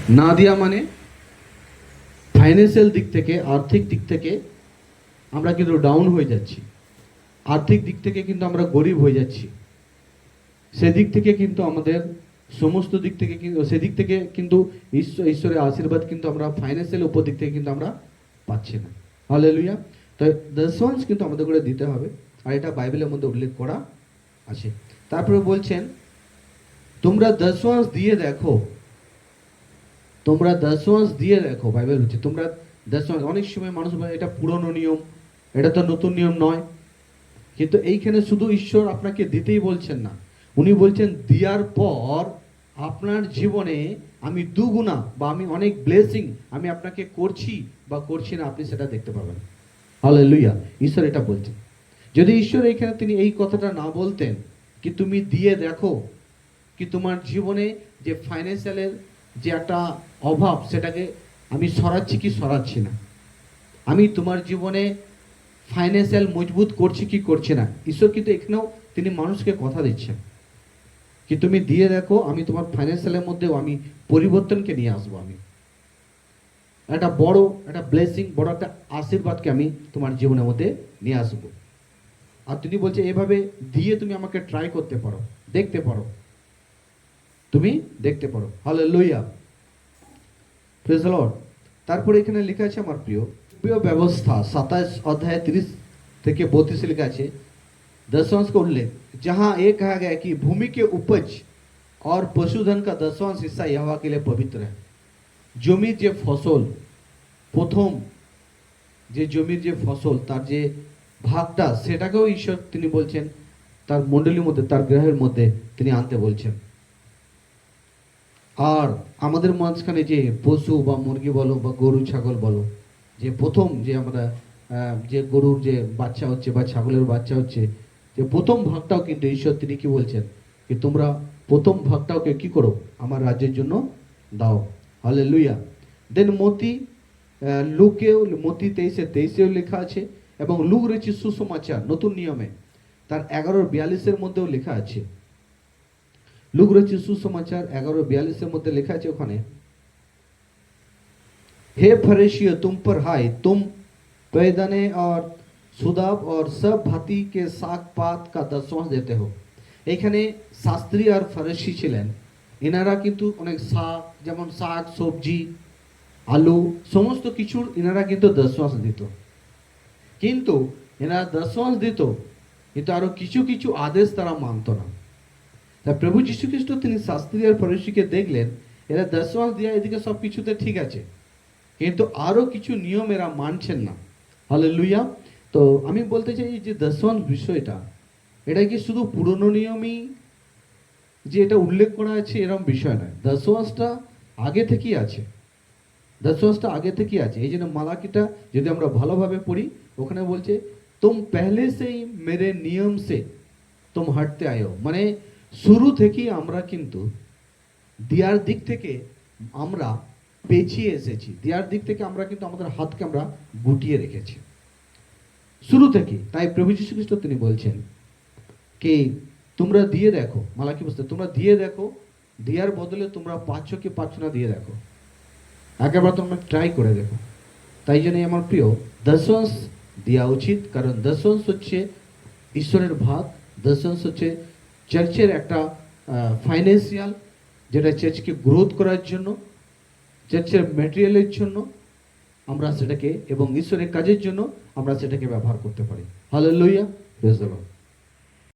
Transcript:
না দেওয়া মানে ফাইন্যান্সিয়াল দিক থেকে, আর্থিক দিক থেকে আমরা কিন্তু ডাউন হয়ে যাচ্ছি, আর্থিক দিক থেকে কিন্তু আমরা গরিব হয়ে যাচ্ছি, সেদিক থেকে কিন্তু আমাদের সমস্ত দিক থেকে কিন্তু সেদিক থেকে কিন্তু ঈশ্বরের আশীর্বাদ কিন্তু আমরা ফাইন্যান্সিয়াল উপর দিক থেকে কিন্তু আমরা পাচ্ছি না। হালেলুয়া। তো দশমাংশ কিন্তু আমাদের করে দিতে হবে, আর এটা বাইবেলের মধ্যে উল্লেখ করা আছে। তারপরে বলছেন তোমরা দশমাংশ দিয়ে দেখো, তোমরা দশমাংশ দিয়ে দেখো। বাইবেল হচ্ছে তোমরা দশমাংশ। অনেক সময় মানুষ বলে এটা পুরনো নিয়ম, এটা তো নতুন নিয়ম নয়, কিন্তু এইখানে শুধু ঈশ্বর আপনাকে দিতেই বলছেন না, উনি বলছেন দেওয়ার পর আপনার জীবনে আমি দুগুণা বা আমি অনেক ব্লেসিং আমি আপনাকে করছি বা করছি না, আপনি সেটা দেখতে পাবেন। হালেলুয়া। ঈশ্বর এটা বলছেন। যদি ঈশ্বর এখানে তিনি এই কথাটা না বলতেন কি তুমি দিয়ে দেখো কি তোমার জীবনে যে ফাইন্যান্সিয়ালের যে একটা অভাব সেটাকে আমি সরাচ্ছি কি সরাচ্ছি না, আমি তোমার জীবনে ফাইন্যান্সিয়াল মজবুত করছি কি করছি না, ঈশ্বর কিন্তু এখানেও তিনি মানুষকে কথা দিচ্ছেন কি তুমি দিয়ে দেখো, আমি তোমার ফাইন্যান্সিয়ালের মধ্যেও আমি পরিবর্তনকে নিয়ে আসবো, আমি একটা বড় একটা ব্লেসিং, বড় একটা আশীর্বাদকে আমি তোমার জীবনের মধ্যে নিয়ে আসবো। আর তিনি বলছে এভাবে দিয়ে তুমি আমাকে ট্রাই করতে পারো, দেখতে পারো, তুমি দেখতে পারো। Hallelujah, praise the Lord. তারপরে এখানে লেখা আছে আমার প্রিয় প্রিয় ব্যবস্থা 27 अध्याय 30 থেকে 32 লেখা আছে दशवांश का उल्लेख, जहां ये कहा गया कि भूमि के उपज और पशुधन का दशवांश हिस्सा यहोवा के लिए पवित्र है। জমির যে ফসল, প্রথম যে জমির যে ফসল তার যে ভাগটা সেটাকেও ঈশ্বর তিনি বলছেন তার মণ্ডলীর মধ্যে, তার গ্রহের মধ্যে তিনি আনতে বলছেন। আর আমাদের মাঝখানে যে পশু বা মুরগি বলো বা গরু ছাগল বলো, যে প্রথম যে আমরা যে গরুর যে বাচ্চা হচ্ছে বা ছাগলের বাচ্চা হচ্ছে, যে প্রথম ভাগটাও কিন্তু ঈশ্বর তিনি কি বলছেন কি তোমরা প্রথম ভাগটাকে কি করো আমার রাজ্যের জন্য দাও। হালেলুয়া। দেন মতি লুকেও মতি 23:23 লেখা আছে, এবং লুক রয়েছে সুসমাচার নতুন নিয়মে তার 11:42 মধ্যেও লেখা আছে। लूक रचित सुसमाचार 11:42 মধ্যে লেখা আছে ওখানে, हे फरीसियों तुम पर हाय, तुम पैदाने और सुदाब और सब भांति के শাক পাত का दशवांश देते हो। এখানে শাস্ত্রী আর ফরিসি ছিলেন, এনারা কিন্তু অনেক শাক, যেমন শাক সবজি আলু সমস্ত কিছুর এনারা কিন্তু দশমাংশ দিত, কিন্তু এনারা দশমাংশ দিত কিন্তু আরো কিছু কিছু আদেশ তারা মানত না। তাই প্রভু যীশু খ্রিস্ট তিনি শাস্ত্রী আর ফরিসিকে দেখলেন এরা দশমাংশ দেওয়া এদিকে সব কিছুতে ঠিক আছে, কিন্তু আরো কিছু নিয়ম এরা মানছেন না। হালেলুয়া। তো আমি বলতে চাই যে দশমাংশ বিষয়টা এটা কি শুধু পুরনো নিয়মই যে এটা উল্লেখ করা আছে এরকম বিষয় নয়, দশমাংশটা আগে থেকেই আছে, দশমাংশটা আগে থেকেই আছে। এই জন্য মালাকিটা যদি আমরা ভালোভাবে পড়ি ওখানে বলছে তুম পেহলে সেই মেরে নিয়ম সে তুম হাঁটতে আয়ো, মানে শুরু থেকেই আমরা কিন্তু দেওয়ার দিক থেকে আমরা পেছিয়ে এসেছি, দেওয়ার দিক থেকে আমরা কিন্তু আমাদের হাতকে আমরা গুটিয়ে রেখেছি শুরু থেকে। তাই প্রভু যীশু খ্রিস্ট তিনি বলছেন কি তোমরা দিয়ে দেখো, মালাকি বুঝতে তোমরা দিয়ে দেখো, দেওয়ার বদলে তোমরা পাচ্ছ কি পাচ্ছ না দিয়ে দেখো, একবার তোমরা ট্রাই করে দেখো। তাই জন্যই আমার প্রিয় দশমাংশ দেওয়া উচিত, কারণ দশমাংশ হচ্ছে ঈশ্বরের ভাগ, দশমাংশ হচ্ছে চার্চের একটা ফাইন্যান্সিয়াল, যেটা চার্চকে গ্রোথ করার জন্য, চার্চের ম্যাটেরিয়ালের জন্য আমরা সেটাকে এবং ঈশ্বরের কাজের জন্য আমরা সেটাকে ব্যবহার করতে পারি। Hallelujah, praise the Lord.